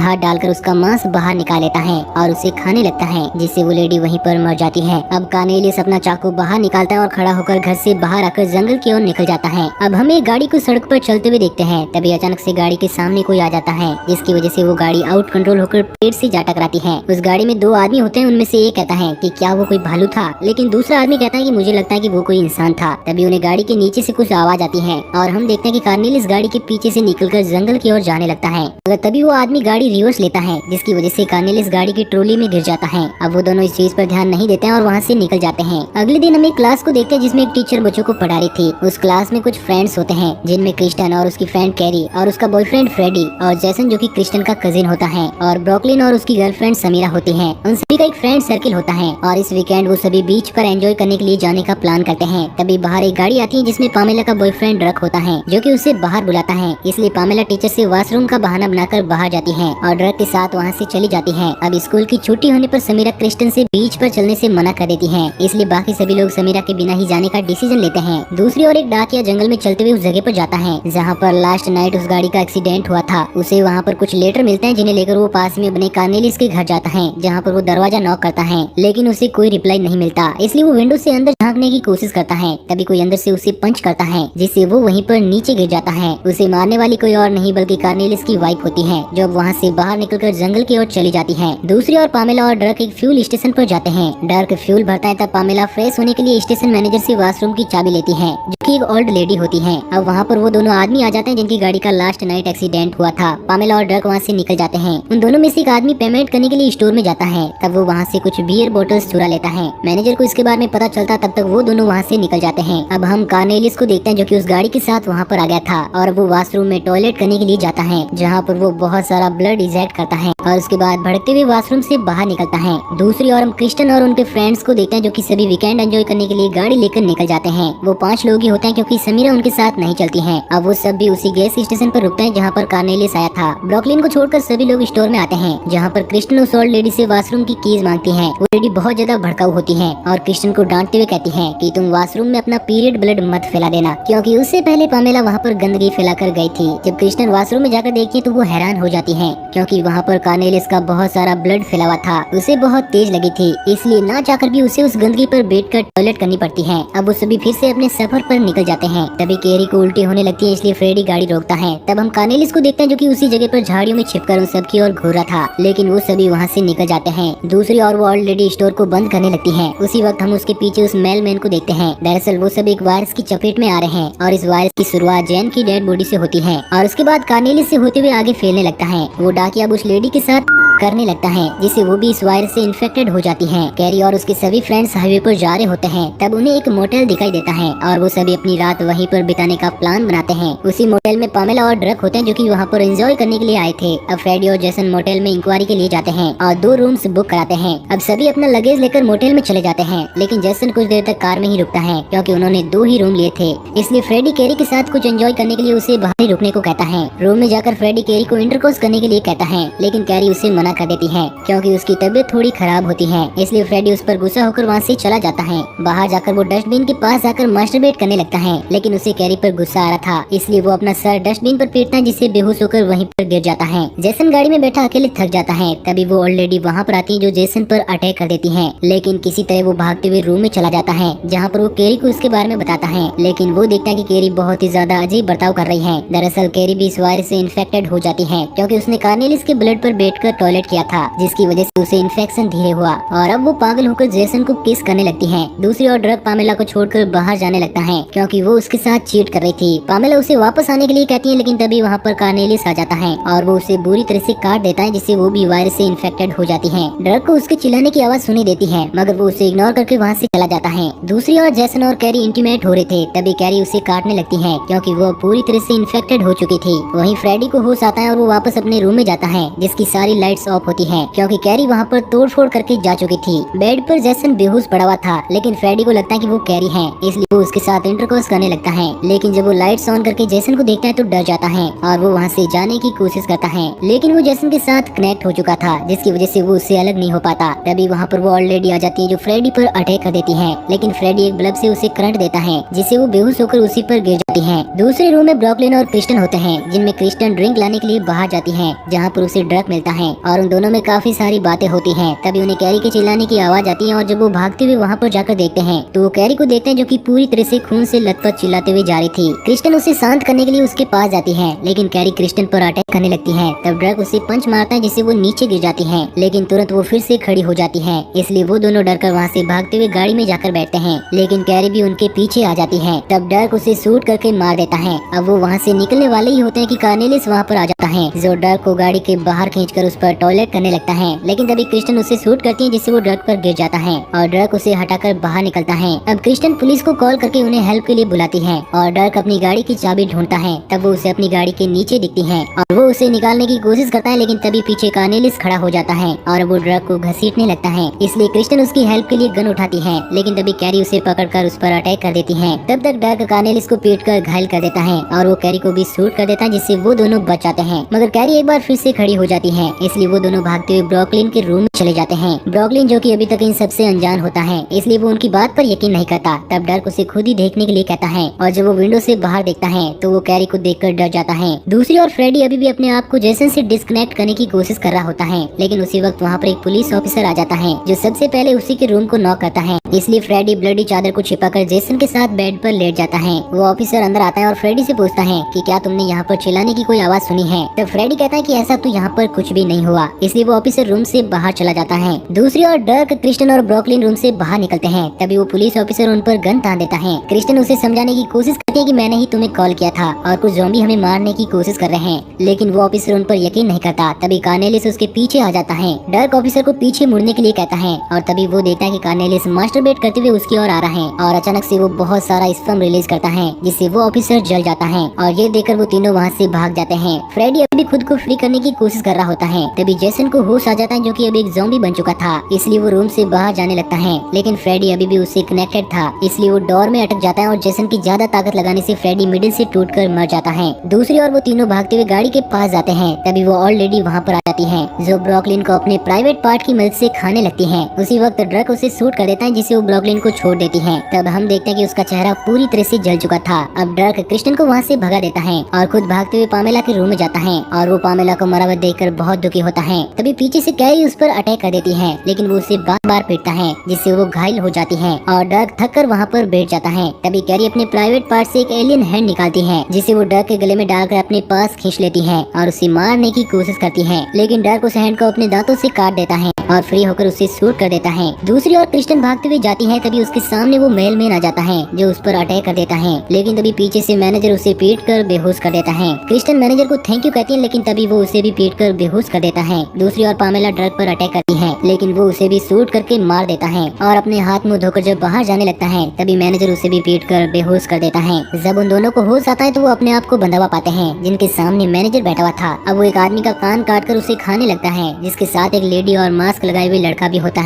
हाथ डालकर उसका मांस बाहर निकाल लेता है और उसे खाने लगता है, जिससे वो लेडी वहीं पर मर जाती है। अब कार्नेलियस अपना चाकू बाहर निकालता है और खड़ा होकर घर से बाहर आकर जंगल की ओर निकल जाता है। अब हम एक गाड़ी को सड़क पर चलते हुए देखते हैं। तभी अचानक से गाड़ी के सामने कोई आ जाता है, जिसकी वजह से वो गाड़ी आउट कंट्रोल होकर पेड़ से जा टकराती है। उस गाड़ी में दो आदमी होते हैं, उनमें से एक कहता है कि क्या वो कोई भालू था, लेकिन दूसरा आदमी कहता है कि मुझे लगता है कि वो कोई इंसान था। तभी उन्हें गाड़ी के नीचे से कुछ आवाज आती है और हम देखते हैं कि कार्नेलियस गाड़ी के पीछे से निकलकर जंगल की ओर जाने लगता है। मगर तभी वो आदमी गाड़ी रिवर्स लेता है, जिसकी वजह से कार्नेलियस गाड़ी की ट्रॉली में गिर जाता है। अब वो दोनों इस चीज पर ध्यान नहीं देते हैं और वहाँ से निकल जाते हैं। अगले दिन हम एक क्लास को देखते हैं जिसमें एक टीचर बच्चों को पढ़ा रही थी। उस क्लास में कुछ फ्रेंड्स होते हैं, जिनमें क्रिस्टन और उसकी फ्रेंड कैरी और उसका बॉयफ्रेंड फ्रेडी और जैसन जो कि क्रिस्टन का कजिन होता है और ब्रोकलिन और उसकी गर्लफ्रेंड समीरा होती है। उन सभी का एक फ्रेंड सर्किल होता है और इस वीकेंड वो सभी बीच पर एंजॉय करने के लिए जाने का प्लान करते हैं। तभी बाहर एक गाड़ी आती है जिसमें पामेला का बॉयफ्रेंड ड्रक होता है, जो कि उसे बाहर बुलाता है। इसलिए पामेला टीचर से वॉशरूम का बहाना बनाकर बाहर जाती है और ड्रक के साथ वहाँ से चली जाती है। अब स्कूल की छुट्टी होने पर समीरा क्रिस्टन से बीच पर चलने से मना कर देती है, इसलिए बाकी सभी लोग समीरा के बिना ही जाने का डिसीजन लेते हैं। दूसरी ओर एक डाकिया जंगल में चलते हुए उस जगह पर जाता है जहाँ पर लास्ट नाइट उस गाड़ी का एक्सीडेंट हुआ था। उसे वहाँ पर कुछ लेटर मिलते हैं, जिन्हें लेकर वो पास में बने कार्नेलियस के घर जाता है, जहाँ पर वो दरवाजा नॉक करता है, लेकिन उसे कोई रिप्लाई नहीं मिलता। इसलिए वो विंडो से अंदर झांकने की कोशिश करता है। तभी कोई अंदर से उसे पंच करता है, जिससे वो वहीं पर नीचे गिर जाता है। उसे मारने वाली कोई और नहीं बल्कि कार्नेलियस की वाइफ होती है, जो अब वहाँ से बाहर निकलकर जंगल की ओर चली जाती है। दूसरी ओर पामेला और डर्क एक फ्यूल स्टेशन पर जाते हैं। डर्क फ्यूल भरता है, तब पामेला फ्रेश होने के लिए स्टेशन मैनेजर से वॉशरूम की चाबी लेती है, जो कि एक ओल्ड लेडी होती है। अब वहाँ पर वो दोनों आदमी आ जाते हैं जिनकी गाड़ी का लास्ट नाइट एक्सीडेंट हुआ था। पामेला और डर्क वहाँ से निकल जाते हैं। उन दोनों में से एक आदमी पेमेंट करने के लिए स्टोर में जाता है, तब वो वहाँ से कुछ बियर बोतल्स चुरा लेता है। मैनेजर को इसके बारे में पता चलता, तब तक वो दोनों वहाँ से निकल जाते हैं। अब हम कार्नेलियस को देखते हैं, जो कि उस गाड़ी के साथ वहाँ पर आ गया था और वो वॉशरूम में टॉयलेट करने के लिए जाता है, जहाँ पर वो बहुत सारा ब्लड इजेक्ट करता है और उसके बाद भड़कते हुए वॉशरूम से बाहर निकलता है। दूसरी ओर हम क्रिस्टन और उनके फ्रेंड्स को देखते हैं, जो कि सभी वीकेंड एंजॉय करने के लिए गाड़ी लेकर निकल जाते हैं। वो 5 लोग ही होते हैं, क्योंकि समीरा उनके साथ नहीं चलती है। अब वो सब भी उसी गैस स्टेशन पर रुकते हैं जहाँ पर कार्नेलियस आया था। ब्रोकलिन को छोड़कर सभी लोग स्टोर में आते हैं, जहाँ पर क्रिस्टन उस ओल्ड लेडी से वॉशरूम की कीज मांगती है। वो लेडी बहुत ज्यादा भड़काऊ होती है और क्रिस्टन को डांटते हुए कहती है कि तुम वॉशरूम में अपना पीरियड ब्लड मत फैला देना, क्योंकि उससे पहले पामेला वहाँ पर गंदगी फैलाकर गई थी। जब क्रिस्टन वॉशरूम में जाकर देखती है तो वो हैरान हो जाती है, क्योंकि वहाँ पर कार्नेलियस का बहुत सारा ब्लड फैला हुआ था। उसे बहुत तेज लगी थी, इसलिए ना चाहकर भी उसे उस गंदगी पर बैठकर टॉयलेट करनी पड़ती है। अब वो सभी फिर से अपने सफर पर निकल जाते हैं। तभी कैरी को उल्टी होने लगती है, इसलिए फ्रेडी गाड़ी रोकता है। तब हम कार्नेलियस को देखते हैं, जो कि उसी जगह पर झाड़ियों में छिपकर उन सबकी ओर घूर रहा था, लेकिन वो सभी वहाँ से निकल जाते हैं। दूसरी ओर वो ऑलरेडी स्टोर को बंद करने लगती है। उसी वक्त हम उसके पीछे उस मेल मैन को देखते हैं। दरअसल वो सब एक वायरस की चपेट में आ रहे हैं और इस वायरस की शुरुआत जैन की डेड बॉडी से होती है और उसके बाद कार्नेलियस से होते हुए आगे फैलने लगता है। वो डाकिया अब उस लेडी के साथ करने लगता है, जिससे वो भी इस वायरस से इन्फेक्टेड हो जाती हैं। कैरी और उसके सभी फ्रेंड्स हाईवे पर जा रहे होते हैं, तब उन्हें एक मोटेल दिखाई देता है और वो सभी अपनी रात वहीं पर बिताने का प्लान बनाते हैं। उसी मोटेल में पामेला और ड्रक होते हैं, जो कि वहाँ पर एंजॉय करने के लिए आए थे। अब फ्रेडी और जैसन मोटेल में इंक्वायरी के लिए जाते हैं और 2 रूम्स बुक कराते हैं। अब सभी अपना लगेज लेकर मोटेल में चले जाते हैं, लेकिन जैसन कुछ देर तक कार में ही रुकता है, क्योंकि उन्होंने 2 ही रूम लिए थे। इसलिए फ्रेडी कैरी के साथ कुछ एंजॉय करने के लिए उसे बाहर ही रुकने को कहता है। रूम में जाकर फ्रेडी कैरी को इंटरकोर्स करने के लिए कहता है, लेकिन कैरी उसे मना कर देती है, क्योंकि उसकी तबीयत थोड़ी खराब होती है। इसलिए फ्रेडी उस पर गुस्सा होकर वहाँ से चला जाता है। बाहर जाकर वो डस्टबिन के पास जाकर मास्टरबेट करने लगता है, लेकिन उसे कैरी पर गुस्सा आ रहा था, इसलिए वो अपना सर डस्टबिन पर पीटता है, जिससे बेहोश होकर वहीं पर गिर जाता है। जैसन गाड़ी में बैठा अकेले थक जाता है। तभी वो ओल्ड लेडी वहाँ पर आती है, जो जैसन पर अटैक कर देती है, लेकिन किसी तरह वो भागते हुए रूम में चला जाता है, जहाँ पर वो कैरी को इसके बारे में बताता है। लेकिन वो देखता है कि कैरी बहुत ही ज्यादा अजीब बर्ताव कर रही है। दरअसल कैरी भी इस वायरस से इन्फेक्टेड हो जाती है, क्योंकि उसने कार्नेलियस के ब्लड पर बैठकर टॉयलेट किया था, जिसकी वजह से उसे इन्फेक्शन धीरे हुआ और अब वो पागल होकर जैसन को किस करने लगती है। दूसरी ओर ड्रग पामेला को छोड़कर बाहर जाने लगता है, क्योंकि वो उसके साथ चीट कर रही थी। पामेला उसे वापस आने के लिए कहती है, लेकिन तभी वहाँ पर कार्नेलियस आ जाता है और वो उसे बुरी तरह से काट देता है, जिससे वो भी वायरस से इन्फेक्टेड हो जाती है। ड्रग को उसके चिल्लाने की आवाज सुनी देती है, मगर वो उसे इग्नोर करके वहाँ से चला जाता है। दूसरी ओर जैसन और कैरी इंटीमेट हो रहे थे, तभी कैरी उसे काटने लगती है, क्योंकि वो पूरी तरह से इन्फेक्टेड हो चुकी थी। वहीं फ्रेडी को होश आता है और वो वापस अपने रूम में जाता है, जिसकी सारी लाइट्स लाइट्स ऑफ होती हैं क्योंकि कैरी वहाँ पर तोड़फोड़ करके जा चुकी थी। बेड पर जैसन बेहोश पड़ा हुआ था, लेकिन फ्रेडी को लगता है कि वो कैरी है, इसलिए वो उसके साथ इंटरकोर्स करने लगता है। लेकिन जब वो लाइट्स ऑन करके जेसन को देखता है तो डर जाता है और वो वहाँ से जाने की कोशिश करता है, लेकिन वो जेसन के साथ कनेक्ट हो चुका था, जिसकी वजह से वो उससे अलग नहीं हो पाता। तभी वहाँ पर वो ओल्ड लेडी आ जाती है जो फ्रेडी पर अटैक कर देती है, लेकिन फ्रेडी एक बल्ब से उसे करंट देता है जिससे वो बेहोश होकर उसी पर गिर जाती है। दूसरे रूम में ब्रॉकलिन और क्रिस्टन होते हैं, जिनमें क्रिस्टन ड्रिंक लाने के लिए बाहर जाती है, जहाँ पर उसे ड्रग मिलता है और उन दोनों में काफी सारी बातें होती हैं। तभी उन्हें कैरी के चिल्लाने की आवाज आती है और जब वो भागते हुए वहाँ पर जाकर देखते हैं तो वो कैरी को देखते हैं जो कि पूरी तरह से खून से लथपथ चिल्लाते हुए जा रही थी। क्रिस्टन उसे शांत करने के लिए उसके पास जाती है, लेकिन कैरी क्रिस्टन पर अटैक करने लगती है। तब ड्रग उसे पंच मारता है जिससे वो नीचे गिर जाती है, लेकिन तुरंत वो फिर से खड़ी हो जाती है, इसलिए वो दोनों डरकर वहाँ से भागते हुए गाड़ी में जाकर बैठते हैं, लेकिन कैरी भी उनके पीछे आ जाती है। तब डर्क उसे शूट करके मार देता है। अब वो वहाँ से निकलने वाले ही होते हैं कि कार्नेलियस वहाँ पर आ जाता है, जो डर्क को गाड़ी के बाहर खींचकर उस पर टॉयलेट करने लगता है, लेकिन तभी क्रिस्टन उसे शूट करती है जिससे वो डर्क पर गिर जाता है और डर्क उसे हटाकर बाहर निकलता है। अब क्रिस्टन पुलिस को कॉल करके उन्हें हेल्प के लिए बुलाती है और डर्क अपनी गाड़ी की चाबी ढूंढता है। तब वो उसे अपनी गाड़ी के नीचे दिखती है और वो उसे निकालने की कोशिश करता है, लेकिन तभी पीछे कार्नेलियस खड़ा हो जाता है और वो डर्क को घसीटने लगता है, इसलिए क्रिस्टन उसकी हेल्प के लिए गन उठाती है, लेकिन तभी कैरी उसे पकड़कर उस पर अटैक कर देती है। तब तक डर्क कार्नेलियस को पीट कर घायल कर देता है और वो कैरी को भी शूट कर देता है, जिससे वो दोनों बच जाते हैं। मगर कैरी एक बार फिर से खड़ी हो जाती है, इसलिए वो दोनों भागते हुए ब्रॉकलिन के रूम में चले जाते हैं। ब्रॉकलिन जो कि अभी तक इन सबसे अनजान होता है, इसलिए वो उनकी बात पर यकीन नहीं करता। तब डर्क उसे खुद ही देखने के लिए कहता है और जब वो विंडो से बाहर देखता है तो वो कैरी को देखकर डर जाता है। दूसरी ओर फ्रेडी अभी भी अपने आप को जेसन से डिस्कनेक्ट करने की कोशिश कर रहा होता है, लेकिन उसी वक्त वहाँ पर एक पुलिस ऑफिसर आ जाता है जो सबसे पहले उसी के रूम को नॉक करता है, इसलिए फ्रेडी ब्लडी चादर को छिपाकर जेसन के साथ बेड पर लेट जाता है। वो ऑफिसर अंदर आता है और फ्रेडी से पूछता है कि क्या तुमने यहाँ पर चिल्लाने की कोई आवाज सुनी है। तब फ्रेडी कहता है कि ऐसा तो यहाँ पर कुछ भी नहीं हुआ, इसलिए वो ऑफिसर रूम से बाहर चला जाता है। दूसरी ओर डर्क, क्रिस्टन और ब्रॉकलिन रूम से बाहर निकलते हैं। तभी वो पुलिस ऑफिसर उन पर गन तान देता है। क्रिस्टन उसे समझाने की कोशिश करती है कि मैंने ही तुम्हें कॉल किया था और कुछ ज़ॉम्बी हमें मारने की कोशिश कर रहे हैं, लेकिन वो ऑफिसर उन पर यकीन नहीं करता। तभी कार्नेलियस उसके पीछे आ जाता है। डर्क ऑफिसर को पीछे मुड़ने के लिए कहता है और तभी वो देखता है कि कार्नेलियस मास्टरबेट करते हुए उसकी ओर आ रहा है और अचानक से वो बहुत सारा स्पर्म रिलीज करता है, जिससे वो ऑफिसर जल जाता है और ये देखकर वो तीनों वहाँ से भाग जाते हैं। फ्रेडी अभी खुद को फ्री करने की कोशिश कर रहा होता है। तभी जेसन को होश आ जाता है जो कि अब एक ज़ॉम्बी बन चुका था, इसलिए वो रूम से बाहर जाने लगता है, लेकिन फ्रेडी अभी भी उससे कनेक्टेड था, इसलिए वो डोर में अटक जाता है और जेसन की ज्यादा ताकत लगाने से फ्रेडी मिडिल से टूटकर मर जाता है। दूसरी ओर वो तीनों भागते हुए गाड़ी के पास जाते हैं। तभी वो ओल्ड लेडी वहाँ पर आ जाती है, जो ब्रॉकलिन को अपने प्राइवेट पार्ट की मदद से खाने लगती है। उसी वक्त ड्रक उसे शूट कर देता है, जिससे वो ब्रॉकलिन को छोड़ देती है। तब हम देखते हैं कि उसका चेहरा पूरी तरह से जल चुका था। अब ड्रक क्रिस्टन को वहाँ से भगा देता है और खुद भागते हुए पामेला के रूम में जाता है और वो पामेला को मरा हुआ देखकर बहुत दुखी होता है। तभी पीछे से कैरी उस पर अटैक कर देती है, लेकिन वो उसे बार बार पीटता है, जिससे वो घायल हो जाती है और ड्रक थक कर वहाँ पर बैठ जाता है। तभी कैरी अपने प्राइवेट पार्ट से एक एलियन हैंड निकालती है, जिसे वो ड्रक के गले में डालकर अपने पास खींच लेती है और उसे मारने की कोशिश करती है, लेकिन ड्रक उस हैंड को अपने दांतों से काट देता है और फ्री होकर उसे शूट कर देता है। दूसरी ओर क्रिस्टन भागते हुए जाती है। तभी उसके सामने वो मेलमैन आ जाता है जो उस पर अटैक कर देता है, लेकिन तभी पीछे से मैनेजर उसे पीट कर बेहोश कर देता है। क्रिस्टन मैनेजर को थैंक यू कहती है, लेकिन तभी वो उसे भी पीट कर बेहोश कर देता है। दूसरी ओर पामेला ड्रग पर अटैक करती है, लेकिन वो उसे भी शूट करके मार देता है और अपने हाथ मुंह धोकर जब बाहर जाने लगता है तभी मैनेजर उसे भी पीट कर बेहोश कर देता है। जब उन दोनों को होश आता है तो वो अपने आप को बंधा हुआ पाते हैं, जिनके सामने मैनेजर बैठा हुआ था। अब वो एक आदमी का कान काट कर उसे खाने लगता है, जिसके साथ एक लेडी और मास्क लगाए हुए लड़का भी होता है।